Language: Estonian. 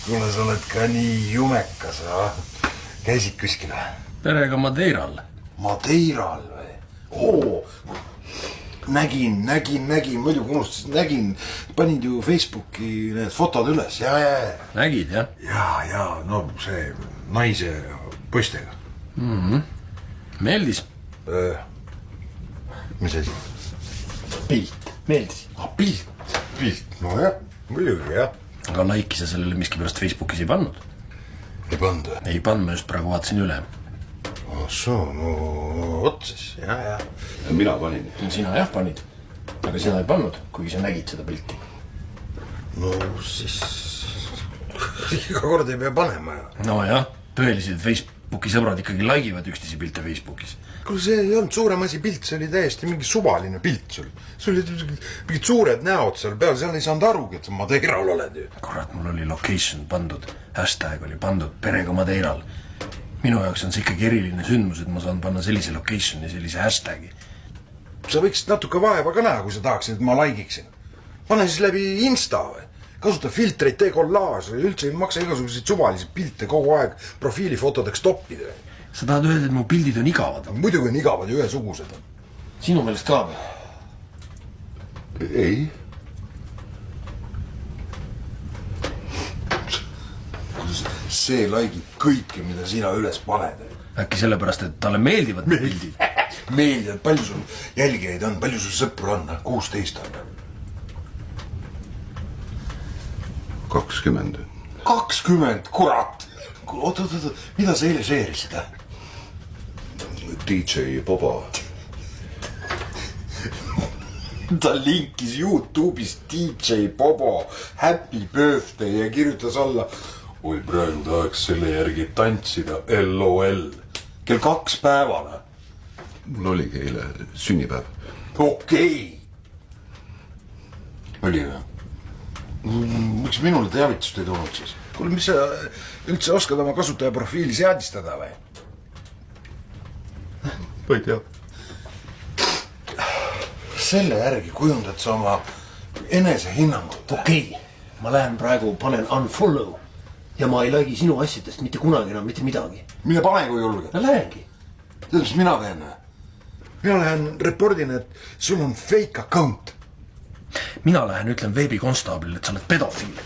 Kuna sa oled ka nii jumekas, käisid kuskil? Perega Madeiral. Madeiral või? Oo, nägin, muidugi unustasin, nägin, panid ju Facebooki need fotod üles, ja. Nägid, jah? Ja, no see naise poistega. Meeldis? Mis asi? Pilt, meeldis. Pilt, no jah, muidugi jah. Aga laiki sa sellele miskipärast Facebookis ei pannud? Ei pannud? Ei pannud, ma just praegu vaatasin üle. No otsis, ja. Mina panin. Sina jah panid, aga sina ei pannud, kuigi sa nägid seda pilti. No siis iga kord ei pea panema. No jah, tõelised Facebooki sõbrad ikkagi laigivad üksteise pilte Facebookis. Kuule, see ei olnud suurem asi pilt, see oli täiesti mingi suvaline pilt sul. Sul olid mingid suured näod seal peal, seal ei saanud arugi, et sa Madeiral oled ju. Kurat, mul oli location pandud, hashtag oli pandud perega Madeiral. Minu jaoks on see ikkagi eriline sündmus, et ma saan panna sellise locationi, sellise hashtagi. Sa võiksid natuke vaeva ka näha, kui sa tahaksid, et ma laikiksin. Pane siis läbi Insta või? Kasuta filtreid, tee kollaaž või üldse ei maksa igasuguseid suvalisi pilte kogu aeg profiilifotodeks toppida. Sa tahad öelda, et mu pildid on igavad? Muidugi on igavad ja ühesugused. Sinu meelest ka või? Ei. See laigib kõike, mida sina üles paned. Äkki sellepärast, et talle meeldivad pildid? Meeldivad, palju sul jälgijaid on, palju sul sõpru on? 16 on. 20. 20, kurat! Oot, mida sa eile seerisid? DJ Bobo. Ta linkis YouTube'is DJ Bobo Happy Birthday ja kirjutas alla: oi, praegu tahaks selle järgi tantsida, LOL. Kell 2 päevale. Mul oligi eile sünnipäev. Okei. Oli või? Miks minule teavitust ei tulnud siis? Kuule, mis sa üldse oskad oma kasutaja profiili seadistada või? Ma ei tea. Selle järgi kujundad sa oma enesehinnangut. Okei, ma lähen praegu, panen unfollow ja ma ei laigi sinu asjadest mitte kunagi enam mitte midagi. Mine pane, kui julge. No lähengi. Tead, mis mina teen? Mina lähen reportin, et sul on fake account. Mina lähen ütlen veebikonstaablile, et sa oled pedofiil.